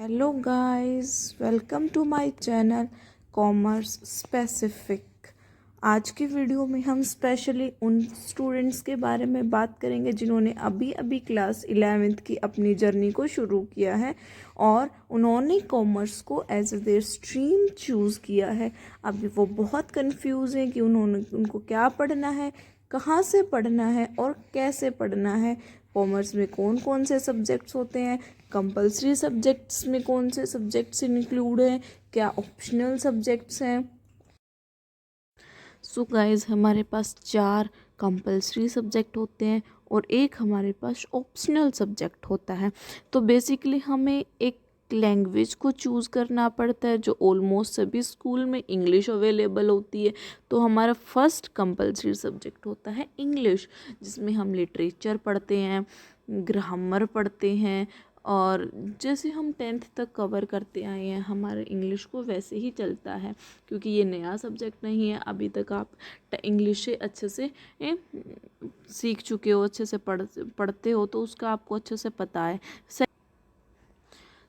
Hello guys, welcome to my channel commerce specific. आज की video में हम स्पेशली उन स्टूडेंट्स के बारे में बात करेंगे जिन्होंने अभी अभी क्लास 11th की अपनी जर्नी को शुरू किया है और उन्होंने कॉमर्स को as a their stream choose किया है। अभी वो बहुत कंफ्यूज हैं कि उनको क्या पढ़ना है, कहाँ से पढ़ना है और कैसे पढ़ना है। कॉमर्स में कौन कौन से सब्जेक्ट्स होते हैं, कंपलसरी सब्जेक्ट्स में कौन से सब्जेक्ट्स इंक्लूड हैं, क्या ऑप्शनल सब्जेक्ट्स हैं। सो गाइस, हमारे पास 4 कंपलसरी सब्जेक्ट होते हैं और एक हमारे पास ऑप्शनल सब्जेक्ट होता है। तो बेसिकली हमें एक लैंग्वेज को चूज़ करना पड़ता है जो ऑलमोस्ट सभी स्कूल में इंग्लिश अवेलेबल होती है। तो हमारा फर्स्ट कंपलसरी सब्जेक्ट होता है इंग्लिश, जिसमें हम लिटरेचर पढ़ते हैं, ग्रामर पढ़ते हैं और जैसे हम 10th तक कवर करते आए हैं हमारे इंग्लिश को वैसे ही चलता है, क्योंकि ये नया सब्जेक्ट नहीं है। अभी तक आप इंग्लिश से अच्छे से सीख चुके हो, अच्छे से पढ़ते हो, तो उसका आपको अच्छे से पता है।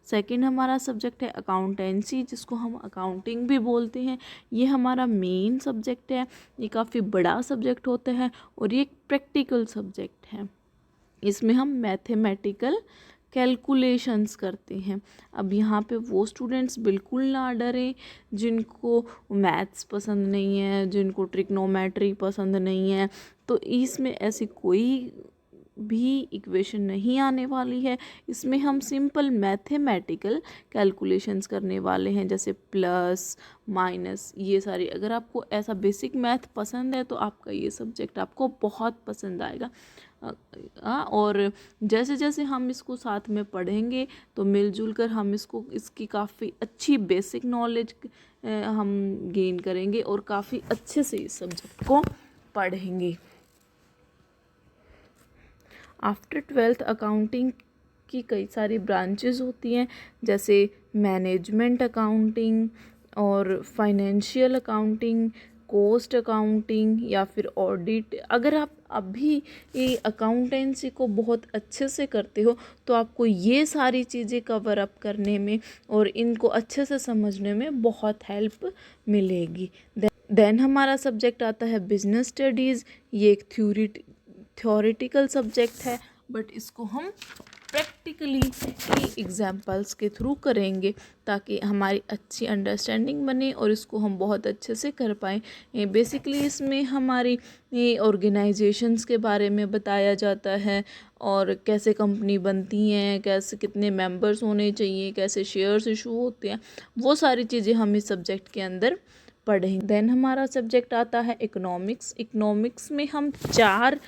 सेकंड हमारा सब्जेक्ट है अकाउंटेंसी, जिसको हम अकाउंटिंग भी बोलते हैं। ये हमारा मेन सब्जेक्ट है। ये काफ़ी बड़ा सब्जेक्ट होता है और ये एक प्रैक्टिकल सब्जेक्ट है। इसमें हम मैथमेटिकल कैलकुलेशंस करते हैं। अब यहाँ पे वो स्टूडेंट्स बिल्कुल ना डरें जिनको मैथ्स पसंद नहीं है, जिनको ट्रिग्नोमेट्री पसंद नहीं है। तो इसमें ऐसी कोई भी इक्वेशन नहीं आने वाली है। इसमें हम सिंपल मैथमेटिकल कैलकुलेशंस करने वाले हैं, जैसे प्लस माइनस, ये सारी। अगर आपको ऐसा बेसिक मैथ पसंद है तो आपका ये सब्जेक्ट आपको बहुत पसंद आएगा। और जैसे जैसे हम इसको साथ में पढ़ेंगे तो मिलजुल कर हम इसकी काफ़ी अच्छी बेसिक नॉलेज हम गेन करेंगे और काफ़ी अच्छे से इस सब्जेक्ट को पढ़ेंगे। आफ्टर 12th अकाउंटिंग की कई सारी ब्रांचेस होती हैं, जैसे मैनेजमेंट अकाउंटिंग और फाइनेंशियल अकाउंटिंग, कॉस्ट अकाउंटिंग या फिर ऑडिट। अगर आप अभी ये अकाउंटेंसी को बहुत अच्छे से करते हो तो आपको ये सारी चीज़ें कवर अप करने में और इनको अच्छे से समझने में बहुत हेल्प मिलेगी। देन हमारा सब्जेक्ट आता है बिजनेस स्टडीज़। ये एक थ्योरेटिकल सब्जेक्ट है, बट इसको हम प्रैक्टिकली एग्जाम्पल्स के थ्रू करेंगे ताकि हमारी अच्छी अंडरस्टैंडिंग बने और इसको हम बहुत अच्छे से कर पाएँ। बेसिकली इसमें हमारी ऑर्गेनाइजेशंस के बारे में बताया जाता है और कैसे कंपनी बनती हैं, कैसे कितने मेंबर्स होने चाहिए, कैसे शेयर्स इशू होते हैं, वो सारी चीज़ें हम इस सब्जेक्ट के अंदर पढ़ेंगे। देन हमारा सब्जेक्ट आता है इकोनॉमिक्स। इकोनॉमिक्स में हम 4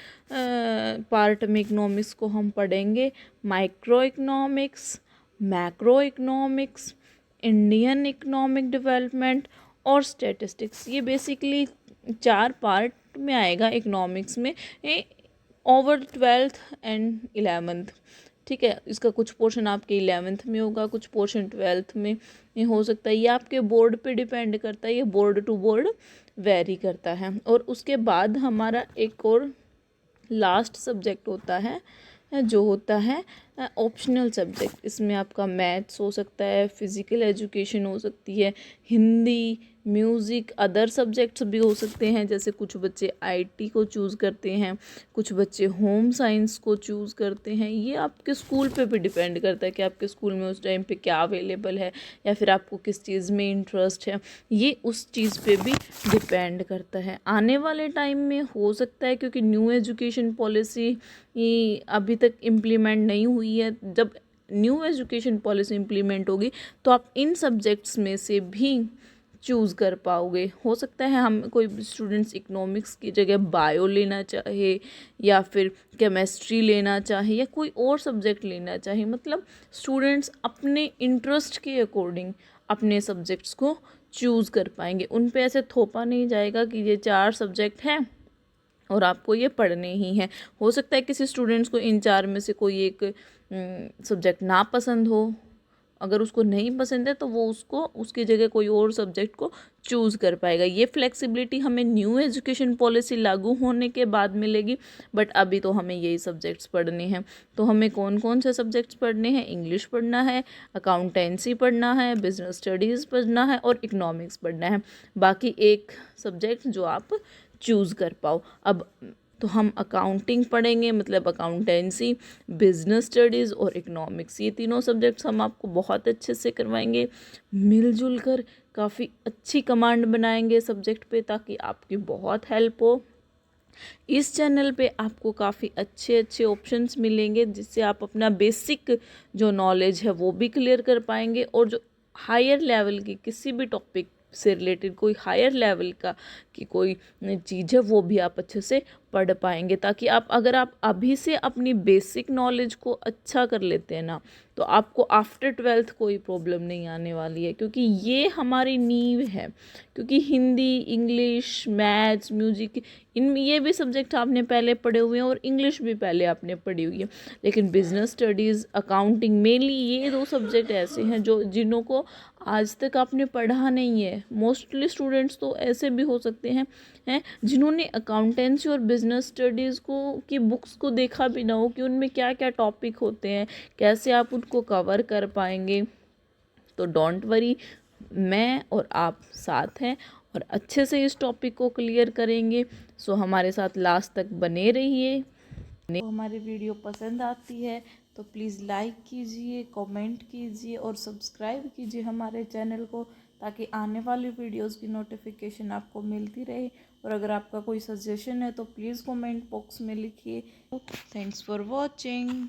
पार्ट में इकोनॉमिक्स को हम पढ़ेंगे। Micro economics, macro economics, Indian economic development और स्टैटिस्टिक्स। ये बेसिकली 4 पार्ट में आएगा इकोनॉमिक्स में ओवर 12th एंड 11th। ठीक है, इसका कुछ पोर्शन आपके 11th में होगा, कुछ पोर्शन 12th में हो सकता है। ये आपके बोर्ड पे डिपेंड करता है, ये बोर्ड टू बोर्ड वेरी करता है। और उसके बाद हमारा एक और लास्ट सब्जेक्ट होता है जो होता है ऑप्शनल सब्जेक्ट। इसमें आपका मैथ्स हो सकता है, फिज़िकल एजुकेशन हो सकती है, हिंदी, म्यूज़िक, अदर सब्जेक्ट्स भी हो सकते हैं। जैसे कुछ बच्चे आईटी को चूज़ करते हैं, कुछ बच्चे होम साइंस को चूज़ करते हैं। ये आपके स्कूल पे भी डिपेंड करता है कि आपके स्कूल में उस टाइम पे क्या अवेलेबल है या फिर आपको किस चीज़ में इंटरेस्ट है, ये उस चीज़ पे भी डिपेंड करता है। आने वाले टाइम में हो सकता है, क्योंकि न्यू एजुकेशन पॉलिसी अभी तक इम्प्लीमेंट नहीं हुई है, जब न्यू एजुकेशन पॉलिसी इम्प्लीमेंट होगी तो आप इन सब्जेक्ट्स में से भी चूज़ कर पाओगे। हो सकता है हम कोई स्टूडेंट्स इकोनॉमिक्स की जगह बायो लेना चाहे या फिर केमिस्ट्री लेना चाहे या कोई और सब्जेक्ट लेना चाहे। मतलब स्टूडेंट्स अपने इंटरेस्ट के अकॉर्डिंग अपने सब्जेक्ट्स को चूज़ कर पाएंगे। उन पे ऐसे थोपा नहीं जाएगा कि ये 4 सब्जेक्ट हैं और आपको ये पढ़ने ही हैं। हो सकता है किसी स्टूडेंट्स को इन 4 में से कोई एक सब्जेक्ट ना पसंद हो अगर उसको नहीं पसंद है तो वो उसको उसकी जगह कोई और सब्जेक्ट को चूज़ कर पाएगा। ये फ्लेक्सिबिलिटी हमें न्यू एजुकेशन पॉलिसी लागू होने के बाद मिलेगी, बट अभी तो हमें यही सब्जेक्ट्स पढ़ने हैं। तो हमें कौन कौन से सब्जेक्ट्स पढ़ने हैं? इंग्लिश पढ़ना है, अकाउंटेंसी पढ़ना है, बिजनेस स्टडीज़ पढ़ना है और इकोनॉमिक्स पढ़ना है। बाकी एक सब्जेक्ट जो आप चूज़ कर पाओ। अब तो हम अकाउंटिंग पढ़ेंगे, मतलब अकाउंटेंसी, बिजनेस स्टडीज़ और इकोनॉमिक्स, ये तीनों सब्जेक्ट्स हम आपको बहुत अच्छे से करवाएंगे। मिलजुल कर काफ़ी अच्छी कमांड बनाएंगे सब्जेक्ट पे, ताकि आपकी बहुत हेल्प हो। इस चैनल पे आपको काफ़ी अच्छे अच्छे ऑप्शंस मिलेंगे, जिससे आप अपना बेसिक जो नॉलेज है वो भी क्लियर कर पाएंगे, और जो हायर लेवल की किसी भी टॉपिक से रिलेटेड कोई हायर लेवल का की कोई चीज़ है वो भी आप अच्छे से पढ़ पाएंगे। ताकि अगर आप अभी से अपनी बेसिक नॉलेज को अच्छा कर लेते हैं ना, तो आपको आफ्टर 12th कोई प्रॉब्लम नहीं आने वाली है, क्योंकि ये हमारी नींव है। क्योंकि हिंदी, इंग्लिश, मैथ्स, म्यूजिक, इनमें ये भी सब्जेक्ट आपने पहले पढ़े हुए हैं और इंग्लिश भी पहले आपने पढ़ी हुई है। लेकिन बिजनेस स्टडीज़, अकाउंटिंग, मेनली ये दो सब्जेक्ट ऐसे हैं जो जिन्हों को आज तक आपने पढ़ा नहीं है। मोस्टली स्टूडेंट्स तो ऐसे भी हो सकते हैं जिन्होंने अकाउंटेंसी और बिजनेस स्टडीज़ को की बुक्स को देखा भी ना हो कि उनमें क्या क्या टॉपिक होते हैं, कैसे आप उनको कवर कर पाएंगे। तो डोंट वरी, मैं और आप साथ हैं और अच्छे से इस टॉपिक को क्लियर करेंगे। सो हमारे साथ लास्ट तक बने रहिए। तो हमारी वीडियो पसंद आती है तो प्लीज़ लाइक कीजिए, कमेंट कीजिए और सब्सक्राइब कीजिए हमारे चैनल को, ताकि आने वाली वीडियोस की नोटिफिकेशन आपको मिलती रहे। और अगर आपका कोई सजेशन है तो प्लीज़ कमेंट बॉक्स में लिखिए। Thanks for watching.